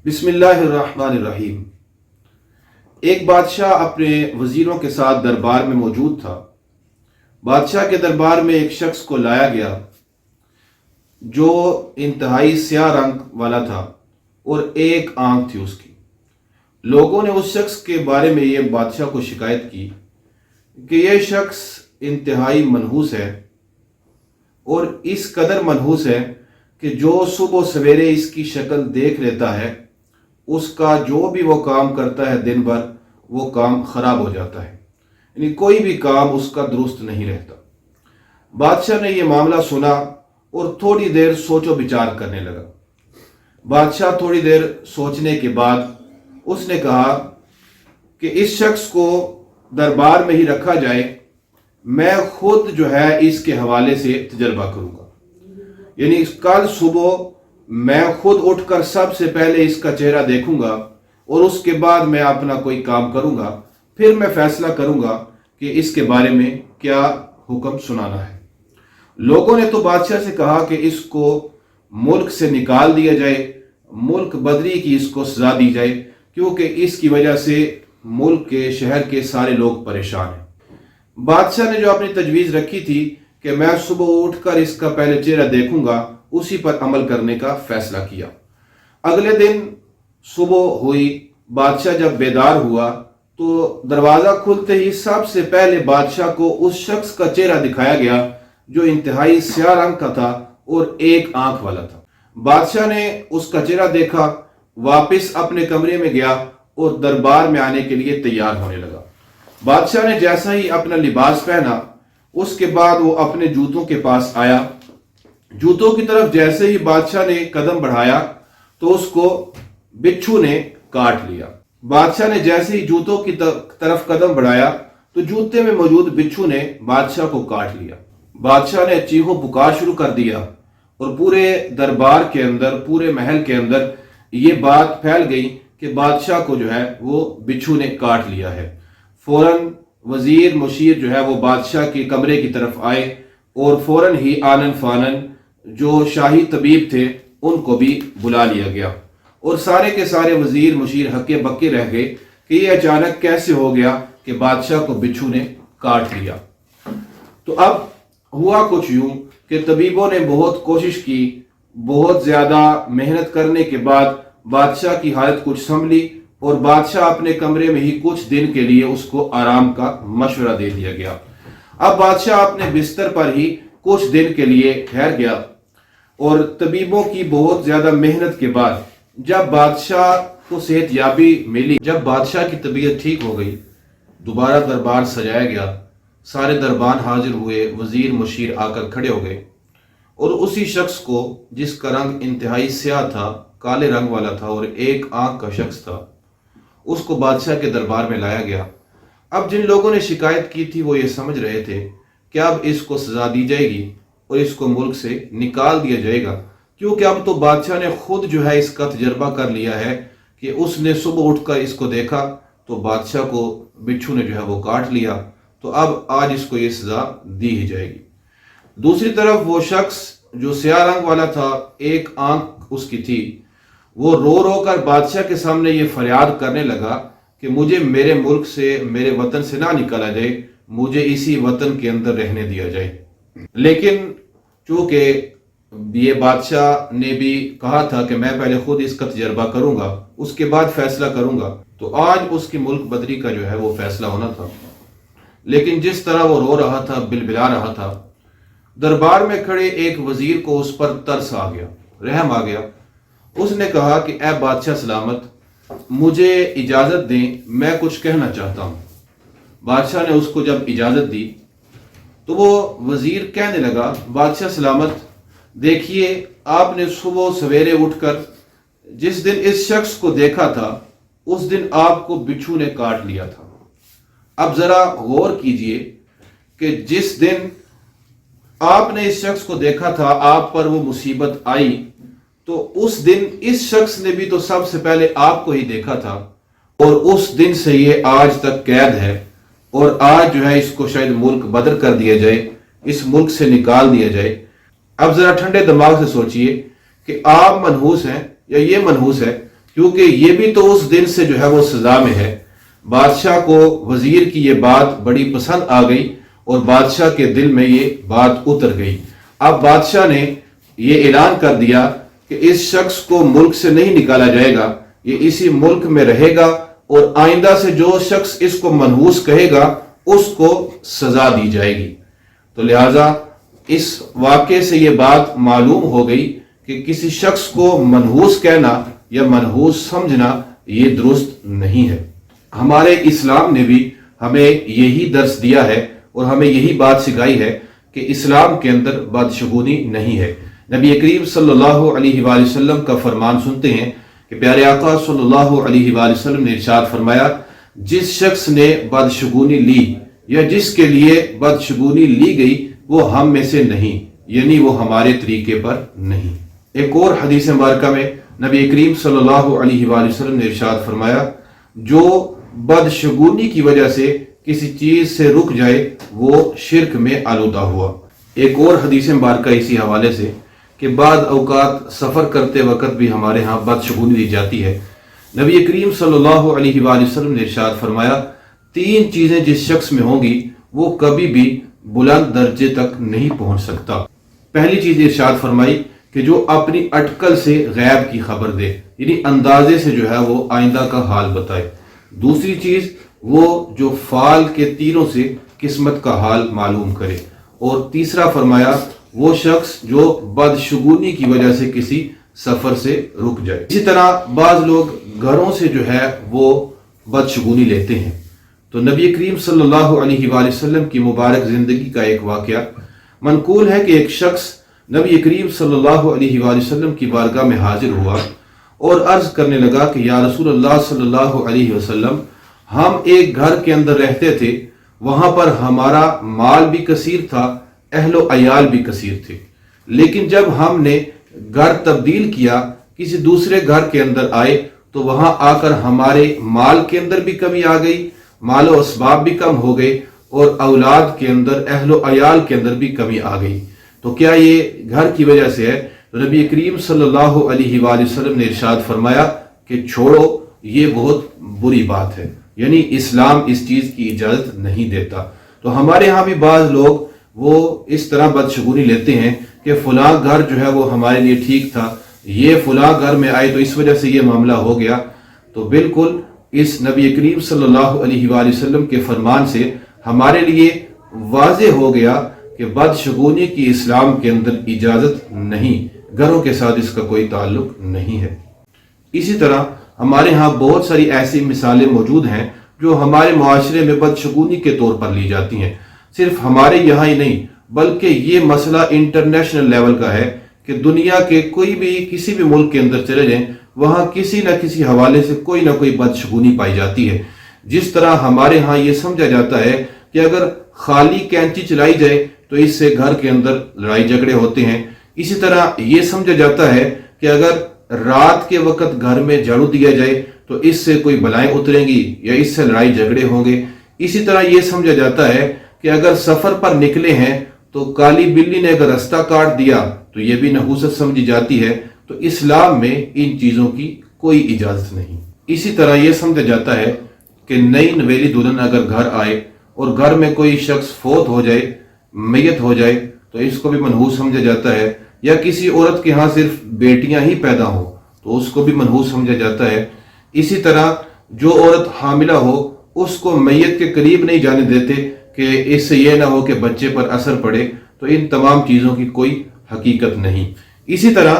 بسم اللہ الرحمن الرحیم۔ ایک بادشاہ اپنے وزیروں کے ساتھ دربار میں موجود تھا۔ بادشاہ کے دربار میں ایک شخص کو لایا گیا جو انتہائی سیاہ رنگ والا تھا اور ایک آنکھ تھی اس کی۔ لوگوں نے اس شخص کے بارے میں یہ بادشاہ کو شکایت کی کہ یہ شخص انتہائی منحوس ہے، اور اس قدر منحوس ہے کہ جو صبح سویرے اس کی شکل دیکھ لیتا ہے اس کا جو بھی وہ کام کرتا ہے دن بھر وہ کام خراب ہو جاتا ہے، یعنی کوئی بھی کام اس کا درست نہیں رہتا۔ بادشاہ نے یہ معاملہ سنا اور تھوڑی دیر سوچ و بچار کرنے لگا۔ بادشاہ تھوڑی دیر سوچنے کے بعد اس نے کہا کہ اس شخص کو دربار میں ہی رکھا جائے، میں خود جو ہے اس کے حوالے سے تجربہ کروں گا، یعنی کل صبح میں خود اٹھ کر سب سے پہلے اس کا چہرہ دیکھوں گا اور اس کے بعد میں اپنا کوئی کام کروں گا، پھر میں فیصلہ کروں گا کہ اس کے بارے میں کیا حکم سنانا ہے۔ لوگوں نے تو بادشاہ سے کہا کہ اس کو ملک سے نکال دیا جائے، ملک بدری کی اس کو سزا دی جائے، کیونکہ اس کی وجہ سے ملک کے شہر کے سارے لوگ پریشان ہیں۔ بادشاہ نے جو اپنی تجویز رکھی تھی کہ میں صبح اٹھ کر اس کا پہلے چہرہ دیکھوں گا، اسی پر عمل کرنے کا فیصلہ کیا۔ اگلے دن صبح ہوئی، بادشاہ جب بیدار ہوا تو دروازہ کھلتے ہی سب سے پہلے بادشاہ کو اس شخص کا چہرہ دکھایا گیا جو انتہائی سیاہ رنگ کا تھا اور ایک آنکھ والا تھا۔ بادشاہ نے اس کا چہرہ دیکھا، واپس اپنے کمرے میں گیا اور دربار میں آنے کے لیے تیار ہونے لگا۔ بادشاہ نے جیسا ہی اپنا لباس پہنا، اس کے بعد وہ اپنے جوتوں کے پاس آیا۔ جوتوں کی طرف جیسے ہی بادشاہ نے قدم بڑھایا تو اس کو بچھو نے کاٹ لیا۔ بادشاہ نے جیسے ہی جوتوں کی طرف قدم بڑھایا تو جوتے میں موجود بچھو نے بادشاہ کو کاٹ لیا۔ بادشاہ نے چیخو پکار شروع کر دیا اور پورے دربار کے اندر، پورے محل کے اندر یہ بات پھیل گئی کہ بادشاہ کو جو ہے وہ بچھو نے کاٹ لیا ہے۔ فوراً وزیر مشیر جو ہے وہ بادشاہ کے کمرے کی طرف آئے اور فوراً ہی آنن فانن جو شاہی طبیب تھے ان کو بھی بلا لیا گیا، اور سارے کے سارے وزیر مشیر ہکے بکے رہ گئے کہ یہ اچانک کیسے ہو گیا کہ بادشاہ کو بچھو نے کاٹ لیا۔ تو اب ہوا کچھ یوں کہ طبیبوں نے بہت کوشش کی، بہت زیادہ محنت کرنے کے بعد بادشاہ کی حالت کچھ سنبھلی اور بادشاہ اپنے کمرے میں ہی کچھ دن کے لیے اس کو آرام کا مشورہ دے دیا گیا۔ اب بادشاہ اپنے بستر پر ہی کچھ دن کے لیے ٹھہر گیا، اور طبیبوں کی بہت زیادہ محنت کے بعد جب بادشاہ کو صحت یابی ملی، جب بادشاہ کی طبیعت ٹھیک ہو گئی، دوبارہ دربار سجایا گیا، سارے دربان حاضر ہوئے، وزیر مشیر آ کر کھڑے ہو گئے، اور اسی شخص کو جس کا رنگ انتہائی سیاہ تھا، کالے رنگ والا تھا اور ایک آنکھ کا شخص تھا، اس کو بادشاہ کے دربار میں لایا گیا۔ اب جن لوگوں نے شکایت کی تھی وہ یہ سمجھ رہے تھے کہ اب اس کو سزا دی جائے گی اور اس کو ملک سے نکال دیا جائے گا، کیونکہ اب تو بادشاہ نے خود جو ہے اس کا تجربہ کر لیا ہے کہ اس نے صبح اٹھ کر اس کو دیکھا تو بادشاہ کو بچھو نے جو ہے وہ کاٹ لیا، تو اب آج اس کو یہ سزا دی ہی جائے گی۔ دوسری طرف وہ شخص جو سیاہ رنگ والا تھا، ایک آنکھ اس کی تھی، وہ رو رو کر بادشاہ کے سامنے یہ فریاد کرنے لگا کہ مجھے میرے ملک سے، میرے وطن سے نہ نکالا جائے، مجھے اسی وطن کے اندر رہنے دیا جائے۔ لیکن چونکہ یہ بادشاہ نے بھی کہا تھا کہ میں پہلے خود اس کا تجربہ کروں گا، اس کے بعد فیصلہ کروں گا، تو آج اس کی ملک بدری کا جو ہے وہ فیصلہ ہونا تھا۔ لیکن جس طرح وہ رو رہا تھا، بلبلا رہا تھا، دربار میں کھڑے ایک وزیر کو اس پر ترس آ گیا، رحم آ گیا۔ اس نے کہا کہ اے بادشاہ سلامت، مجھے اجازت دیں، میں کچھ کہنا چاہتا ہوں۔ بادشاہ نے اس کو جب اجازت دی تو وہ وزیر کہنے لگا، بادشاہ سلامت، دیکھیے آپ نے صبح سویرے اٹھ کر جس دن اس شخص کو دیکھا تھا اس دن آپ کو بچھو نے کاٹ لیا تھا۔ اب ذرا غور کیجئے کہ جس دن آپ نے اس شخص کو دیکھا تھا، آپ پر وہ مصیبت آئی، تو اس دن اس شخص نے بھی تو سب سے پہلے آپ کو ہی دیکھا تھا، اور اس دن سے یہ آج تک قید ہے، اور آج جو ہے اس کو شاید ملک بدر کر دیا جائے، اس ملک سے نکال دیا جائے۔ اب ذرا ٹھنڈے دماغ سے سوچئے کہ آپ منحوس ہیں یا یہ منحوس ہے کیونکہ یہ بھی تو اس دن سے جو ہے وہ سزا میں ہے۔ بادشاہ کو وزیر کی یہ بات بڑی پسند آ گئی اور بادشاہ کے دل میں یہ بات اتر گئی۔ اب بادشاہ نے یہ اعلان کر دیا کہ اس شخص کو ملک سے نہیں نکالا جائے گا، یہ اسی ملک میں رہے گا، اور آئندہ سے جو شخص اس کو منحوس کہے گا اس کو سزا دی جائے گی۔ تو لہٰذا اس واقعے سے یہ بات معلوم ہو گئی کہ کسی شخص کو منحوس کہنا یا منحوس سمجھنا یہ درست نہیں ہے۔ ہمارے اسلام نے بھی ہمیں یہی درس دیا ہے اور ہمیں یہی بات سکھائی ہے کہ اسلام کے اندر بدشگونی نہیں ہے۔ نبی کریم صلی اللہ علیہ وآلہ وسلم کا فرمان سنتے ہیں کہ پیارے آقا صلی اللہ علیہ وآلہ وسلم نے ارشاد فرمایا، جس شخص نے بدشگونی لی یا جس کے لیے بدشگونی لی گئی وہ ہم میں سے نہیں، یعنی وہ ہمارے طریقے پر نہیں۔ ایک اور حدیث مبارکہ میں نبی کریم صلی اللہ علیہ وآلہ وسلم نے ارشاد فرمایا، جو بدشگونی کی وجہ سے کسی چیز سے رک جائے وہ شرک میں آلودہ ہوا۔ ایک اور حدیث مبارکہ اسی حوالے سے کہ بعض اوقات سفر کرتے وقت بھی ہمارے ہاں بدشگونی دی جاتی ہے۔ نبی کریم صلی اللہ علیہ وآلہ وسلم نے ارشاد فرمایا، 3 چیزیں جس شخص میں ہوں گی وہ کبھی بھی بلند درجے تک نہیں پہنچ سکتا۔ پہلی چیز ارشاد فرمائی کہ جو اپنی اٹکل سے غیب کی خبر دے، یعنی اندازے سے جو ہے وہ آئندہ کا حال بتائے۔ دوسری چیز وہ جو فال کے تیروں سے قسمت کا حال معلوم کرے، اور تیسرا فرمایا وہ شخص جو بدشگونی کی وجہ سے کسی سفر سے رک جائے۔ اسی طرح بعض لوگ گھروں سے جو ہے وہ بدشگونی لیتے ہیں۔ تو نبی کریم صلی اللہ علیہ وآلہ وسلم کی مبارک زندگی کا ایک واقعہ منقول ہے کہ ایک شخص نبی کریم صلی اللہ علیہ وآلہ وسلم کی بارگاہ میں حاضر ہوا اور عرض کرنے لگا کہ یا رسول اللہ صلی اللہ علیہ وسلم، ہم ایک گھر کے اندر رہتے تھے، وہاں پر ہمارا مال بھی کثیر تھا، اہل و عیال بھی کثیر تھے، لیکن جب ہم نے گھر تبدیل کیا، کسی دوسرے گھر کے اندر آئے تو وہاں آ کر ہمارے مال کے اندر بھی کمی آ گئی، مال و اسباب بھی کم ہو گئے، اور اولاد کے اندر، اہل و عیال کے اندر بھی کمی آ گئی۔ تو کیا یہ گھر کی وجہ سے ہے؟ تو نبی کریم صلی اللہ علیہ وآلہ وسلم نے ارشاد فرمایا کہ چھوڑو، یہ بہت بری بات ہے، یعنی اسلام اس چیز کی اجازت نہیں دیتا۔ تو ہمارے ہاں بھی بعض لوگ وہ اس طرح بدشگونی لیتے ہیں کہ فلاں گھر جو ہے وہ ہمارے لیے ٹھیک تھا، یہ فلاں گھر میں آئے تو اس وجہ سے یہ معاملہ ہو گیا۔ تو بالکل اس نبی کریم صلی اللہ علیہ وآلہ وسلم کے فرمان سے ہمارے لیے واضح ہو گیا کہ بدشگونی کی اسلام کے اندر اجازت نہیں، گھروں کے ساتھ اس کا کوئی تعلق نہیں ہے۔ اسی طرح ہمارے ہاں بہت ساری ایسی مثالیں موجود ہیں جو ہمارے معاشرے میں بدشگونی کے طور پر لی جاتی ہیں۔ صرف ہمارے یہاں ہی نہیں بلکہ یہ مسئلہ انٹرنیشنل لیول کا ہے کہ دنیا کے کوئی بھی کسی بھی ملک کے اندر چلے جائیں، وہاں کسی نہ کسی حوالے سے کوئی نہ کوئی بدشگونی پائی جاتی ہے۔ جس طرح ہمارے ہاں یہ سمجھا جاتا ہے کہ اگر خالی کینچی چلائی جائے تو اس سے گھر کے اندر لڑائی جھگڑے ہوتے ہیں، اسی طرح یہ سمجھا جاتا ہے کہ اگر رات کے وقت گھر میں جھاڑو دیا جائے تو اس سے کوئی بلائیں اتریں گی یا اس سے لڑائی جھگڑے ہوں گے۔ اسی طرح یہ سمجھا جاتا ہے کہ اگر سفر پر نکلے ہیں تو کالی بلی نے اگر رستہ کاٹ دیا تو یہ بھی نحوست سمجھی جاتی ہے۔ تو اسلام میں ان چیزوں کی کوئی اجازت نہیں۔ اسی طرح یہ سمجھا جاتا ہے کہ نئی نویلی دلہن اگر گھر آئے اور گھر میں کوئی شخص فوت ہو جائے، میت ہو جائے، تو اس کو بھی منحوس سمجھا جاتا ہے، یا کسی عورت کے ہاں صرف بیٹیاں ہی پیدا ہوں تو اس کو بھی منحوس سمجھا جاتا ہے۔ اسی طرح جو عورت حاملہ ہو اس کو میت کے قریب نہیں جانے دیتے کہ اس سے یہ نہ ہو کہ بچے پر اثر پڑے۔ تو ان تمام چیزوں کی کوئی حقیقت نہیں۔ اسی طرح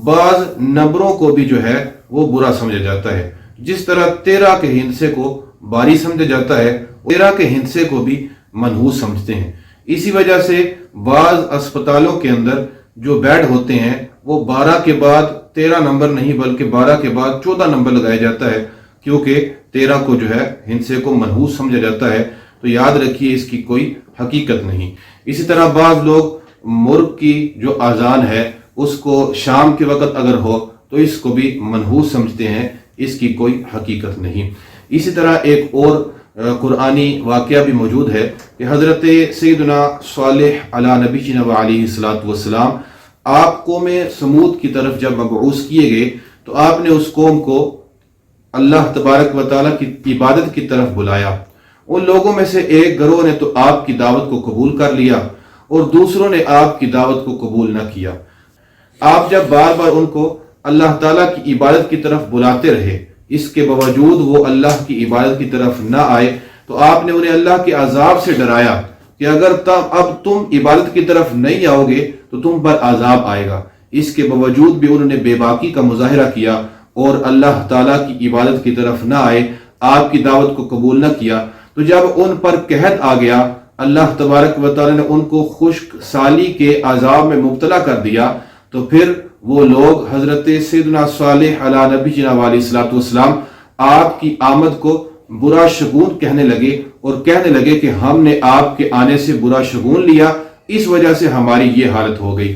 بعض نمبروں کو بھی جو ہے وہ برا سمجھا جاتا ہے، جس طرح 13 کے ہندسے کو باری سمجھا جاتا ہے، 13 کے ہندسے کو بھی منحوس سمجھتے ہیں۔ اسی وجہ سے بعض اسپتالوں کے اندر جو بیڈ ہوتے ہیں وہ 12 کے بعد 13 نمبر نہیں بلکہ 12 کے بعد 14 نمبر لگایا جاتا ہے، کیونکہ 13 کو جو ہے ہندسے کو منحوس سمجھا جاتا ہے۔ تو یاد رکھیے اس کی کوئی حقیقت نہیں۔ اسی طرح بعض لوگ مرغ کی جو اذان ہے اس کو شام کے وقت اگر ہو تو اس کو بھی منحوس سمجھتے ہیں، اس کی کوئی حقیقت نہیں۔ اسی طرح ایک اور قرآنی واقعہ بھی موجود ہے کہ حضرت سیدنا صالح علی نبینا علیہ الصلوۃ والسلام آپ قوم سمود کی طرف جب مبعوث کیے گئے تو آپ نے اس قوم کو اللہ تبارک و تعالیٰ کی عبادت کی طرف بلایا۔ ان لوگوں میں سے ایک گروہ نے تو آپ کی دعوت کو قبول کر لیا اور دوسروں نے آپ کی دعوت کو قبول نہ کیا۔ آپ جب بار بار ان کو اللہ تعالیٰ کی عبادت کی طرف بلاتے رہے، اس کے باوجود وہ اللہ کی عبادت کی طرف نہ آئے، تو آپ نے انہیں اللہ کے عذاب سے ڈرایا کہ اگر اب تم عبادت کی طرف نہیں آؤ گے تو تم پر عذاب آئے گا۔ اس کے باوجود بھی انہوں نے بے باکی کا مظاہرہ کیا اور اللہ تعالیٰ کی عبادت کی طرف نہ آئے، آپ کی دعوت کو قبول نہ کیا۔ تو جب ان پر قحط آ گیا، اللہ تبارک و تعالیٰ نے ان کو خشک سالی کے عذاب میں مبتلا کر دیا، تو پھر وہ لوگ حضرت سیدنا صالح علیہ نبی جناب علیہ الصلوۃ والسلام آپ کی آمد کو برا شگون کہنے لگے اور کہنے لگے کہ ہم نے آپ کے آنے سے برا شگون لیا، اس وجہ سے ہماری یہ حالت ہو گئی۔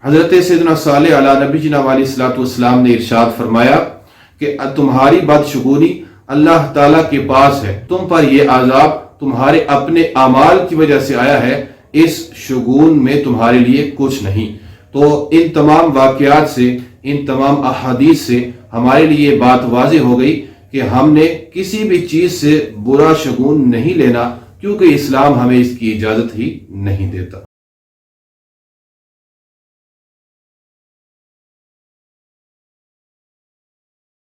حضرت سیدنا صالح علیہ نبی جناب علیہ الصلوۃ والسلام نے ارشاد فرمایا کہ تمہاری بدشگونی اللہ تعالیٰ کے پاس ہے، تم پر یہ عذاب تمہارے اپنے اعمال کی وجہ سے آیا ہے، اس شگون میں تمہارے لیے کچھ نہیں۔ تو ان تمام واقعات سے، ان تمام احادیث سے ہمارے لیے یہ بات واضح ہو گئی کہ ہم نے کسی بھی چیز سے برا شگون نہیں لینا، کیونکہ اسلام ہمیں اس کی اجازت ہی نہیں دیتا۔